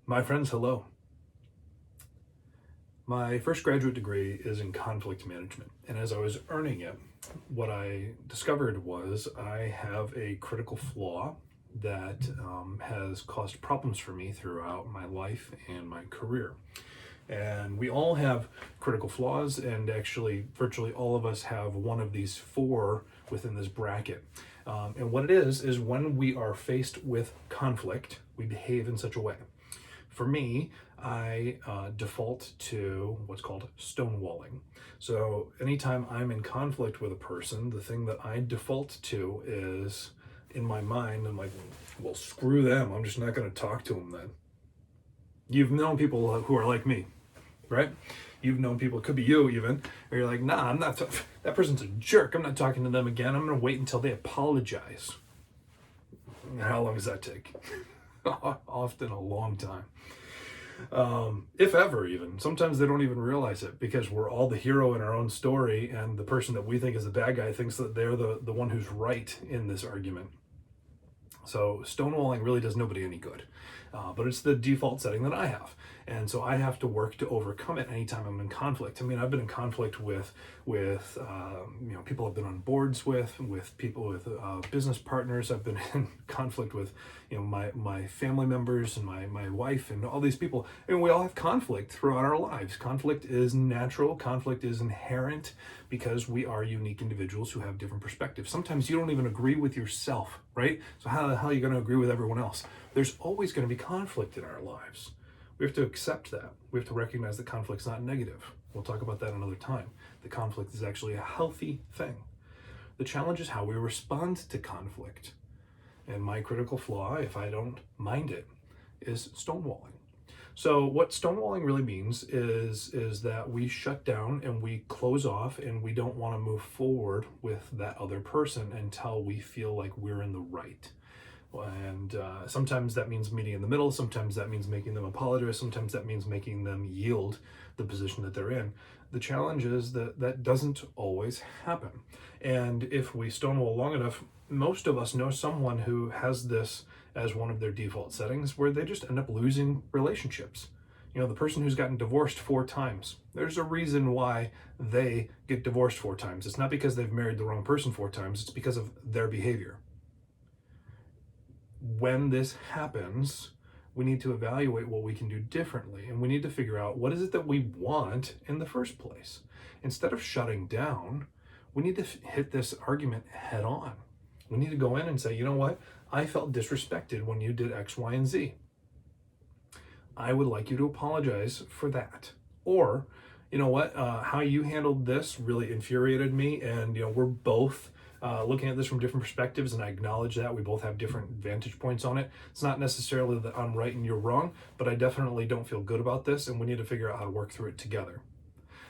My friends, hello. My first graduate degree is in conflict management, and as I was earning it, what I discovered was I have a critical flaw that has caused problems for me throughout my life and my career. And we all have critical flaws, and actually, virtually all of us have one of these four within this bracket. And what it is when we are faced with conflict, we behave in such a way. For me, I default to what's called stonewalling. So anytime I'm in conflict with a person, the thing that I default to is, in my mind, I'm like, well, screw them. I'm just not going to talk to them then. You've known people who are like me, right? You've known people, it could be you even, where you're like, nah, I'm not, that person's a jerk. I'm not talking to them again. I'm going to wait until they apologize. And how long does that take? Often a long time. If ever, even. Sometimes they don't even realize it because we're all the hero in our own story, and the person that we think is the bad guy thinks that they're the one who's right in this argument. So stonewalling really does nobody any good, but it's the default setting that I have, and so I have to work to overcome it anytime I'm in conflict. I mean, I've been in conflict with people I've been on boards with people with business partners. I've been in conflict with my family members and my wife and all these people, and we all have conflict throughout our lives. Conflict is natural. Conflict is inherent because we are unique individuals who have different perspectives. Sometimes you don't even agree with yourself, right? So how the hell are you going to agree with everyone else? There's always going to be conflict in our lives. We have to accept that. We have to recognize that conflict's not negative. We'll talk about that another time. The conflict is actually a healthy thing. The challenge is how we respond to conflict. And my critical flaw, if I don't mind it, is stonewalling. So what stonewalling really means is that we shut down and we close off, and we don't want to move forward with that other person until we feel like we're in the right. And sometimes that means meeting in the middle. Sometimes that means making them apologize. Sometimes that means making them yield the position that they're in. The challenge is that that doesn't always happen. And if we stonewall long enough, most of us know someone who has this as one of their default settings where they just end up losing relationships. The person who's gotten divorced 4 times, there's a reason why they get divorced 4 times. It's not because they've married the wrong person 4 times, it's because of their behavior. When this happens, we need to evaluate what we can do differently, and we need to figure out what is it that we want in the first place. Instead of shutting down, we need to hit this argument head on. We need to go in and say, you know what? I felt disrespected when you did X, Y, and Z. I would like you to apologize for that. Or, you know what? How you handled this really infuriated me, and we're both looking at this from different perspectives, and I acknowledge that we both have different vantage points on it. It's not necessarily that I'm right and you're wrong, but I definitely don't feel good about this, and we need to figure out how to work through it together.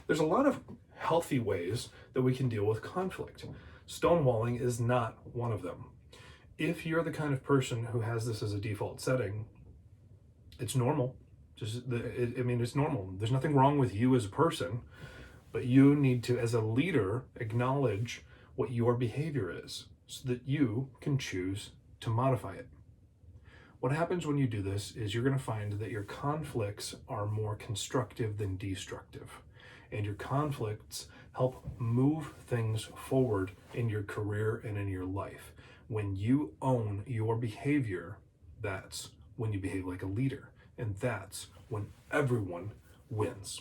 There's a lot of healthy ways that we can deal with conflict. Stonewalling is not one of them. If you're the kind of person who has this as a default setting, it's normal. It's normal. There's nothing wrong with you as a person, but you need to, as a leader, acknowledge what your behavior is so that you can choose to modify it. What happens when you do this is you're going to find that your conflicts are more constructive than destructive. And your conflicts help move things forward in your career and in your life. When you own your behavior, that's when you behave like a leader. And that's when everyone wins.